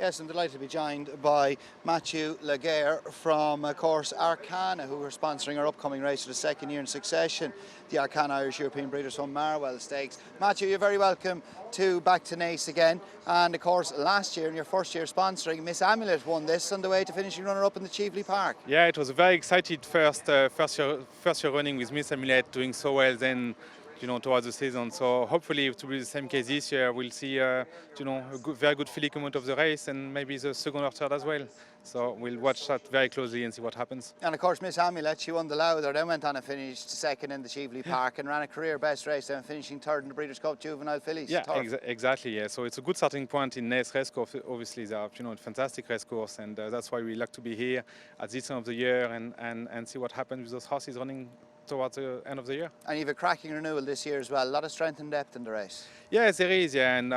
Yes, I'm delighted to be joined by Mathieu Legars from, of course, Arqana, who are sponsoring our upcoming race for the second year in succession, the Arqana Irish European Breeders' Home Marwell Stakes. Mathieu, you're very welcome back to Naas again. And, of course, last year, in your first year sponsoring, Miss Amulet won this on the way to finishing runner-up in the Cheveley Park. Yeah, it was a very excited first year running with Miss Amulet, doing so well then, towards the season. So hopefully it will be the same case this year. We'll see, a very good filly come out of the race and maybe the second or third as well. So we'll watch that very closely and see what happens. And of course, Miss Amulet, she won the Lowther, then went on and finished second in the Cheveley Park and ran a career best race, then finishing third in the Breeders' Cup Juvenile Fillies. Yeah, exactly. Yeah, so it's a good starting point in Naas racecourse. Obviously, they are a fantastic racecourse, and that's why we like to be here at this time of the year and see what happens with those horses running towards the end of the year. And you have a cracking renewal this year as well. A lot of strength and depth in the race. Yes, there is, yeah, and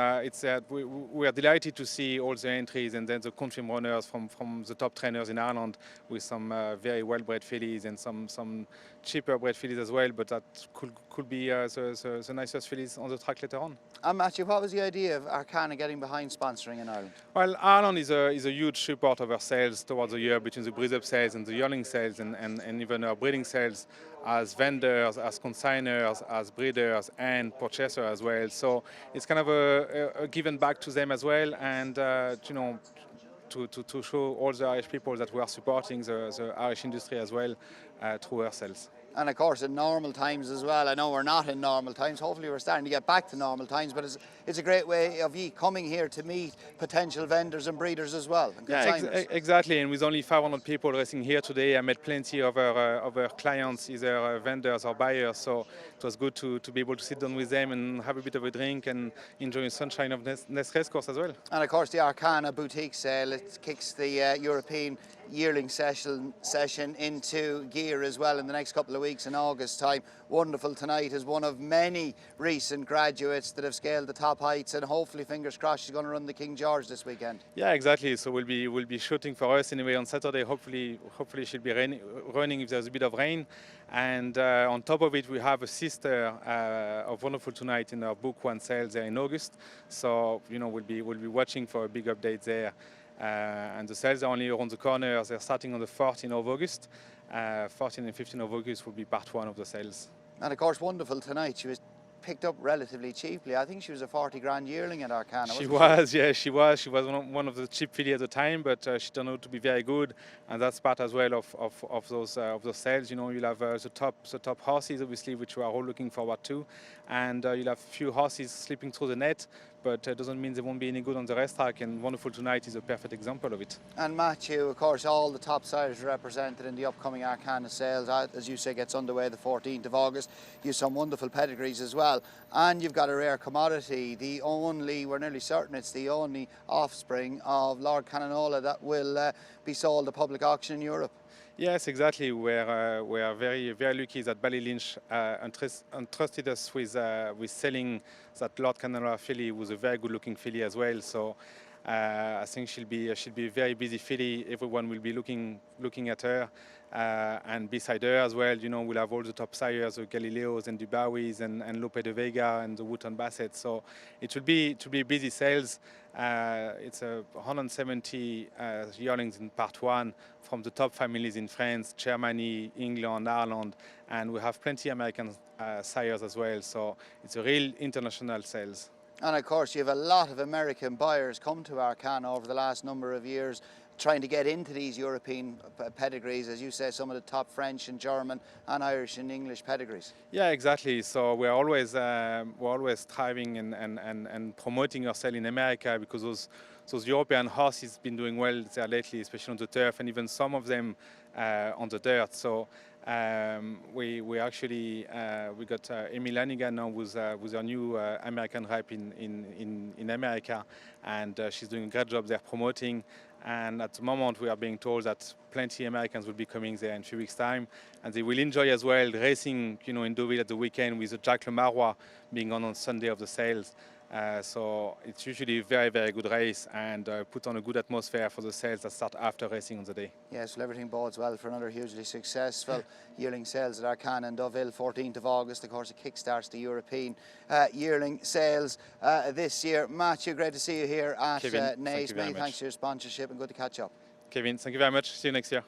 we are delighted to see all the entries and then the confirmed runners from the top trainers in Ireland with some very well-bred fillies and some cheaper bred fillies as well, but that could be the nicest fillies on the track later on. And Matthew, what was the idea of Arqana getting behind sponsoring in Ireland? Well, Ireland is a huge support of our sales towards the year, between the breed-up sales and the yearling sales and even our breeding sales, as vendors, as consigners, as breeders and purchasers as well. So it's kind of a given back to them as well, and to show all the Irish people that we are supporting the Irish industry as well through our sales. And of course in normal times as well. I know we're not in normal times, hopefully we're starting to get back to normal times, but it's a great way of you coming here to meet potential vendors and breeders as well. Yeah, exactly, and with only 500 people racing here today, I met plenty of our clients, either vendors or buyers, so it was good to be able to sit down with them and have a bit of a drink and enjoy the sunshine of Naas racecourse as well. And of course the Arqana boutique sale, it kicks the European yearling session into gear as well in the next couple of weeks in August time. Wonderful tonight is one of many recent graduates that have scaled the top heights, and hopefully, fingers crossed, she's going to run the King George this weekend. Yeah, exactly. So we'll be shooting for us anyway on Saturday. Hopefully she'll be running if there's a bit of rain. And on top of it, we have a sister of Wonderful Tonight in our book one sales there in August. So we'll be watching for a big update there. And the sales are only around the corner. They're starting on the 14th of August. 14 and 15 of August will be part one of the sales. And of course, Wonderful Tonight, she was picked up relatively cheaply. I think she was a 40 grand yearling at Arqana. She was. She was one of the cheap fillies at the time, but she turned out to be very good, and that's part as well of those sales. You'll have the top horses, obviously, which we are all looking forward to, and you'll have few horses slipping through the net, but it doesn't mean they won't be any good on the racetrack, and Wonderful Tonight is a perfect example of it. And Matthew, of course, all the top sires are represented in the upcoming Arqana sales. As you say, gets underway the 14th of August. You have some wonderful pedigrees as well. And you've got a rare commodity, we're nearly certain it's the only offspring of Lord Cannanola that will be sold at public auction in Europe. Yes, exactly. We are very, very lucky that Ballylynch entrusted us with selling that Lord Cannanola filly, who was a very good-looking filly as well. So I think she'll be a very busy filly. Everyone will be looking at her, and beside her as well, we'll have all the top sires, the Galileos and Dubawis and Lope de Vega and the Wootton Basset. So it will be busy sales. It's 170 yearlings in part one from the top families in France, Germany, England, Ireland, and we have plenty American sires as well. So it's a real international sales. And of course, you have a lot of American buyers come to Arqana over the last number of years, trying to get into these European pedigrees, as you say, some of the top French and German and Irish and English pedigrees. Yeah, exactly. So we're always striving and promoting ourselves in America, because those European horses been doing well there lately, especially on the turf, and even some of them on the dirt. So we got Emily Lanigan now with our new American rep in America, and she's doing a great job there promoting. And at the moment, we are being told that plenty Americans will be coming there in a few weeks' time, and they will enjoy as well racing, in Deauville at the weekend with the Jack Le Marois being on Sunday of the sales. So it's usually a very, very good race and put on a good atmosphere for the sales that start after racing on the day. Yes, well, everything bodes well for another hugely successful yearling sales at Arqana and Deauville, 14th of August. Of course, it kickstarts the European yearling sales this year. Mathieu, great to see you here at Kevin, Naas. thank you very Many much. thanks for your sponsorship and good to catch up. Kevin, thank you very much. See you next year.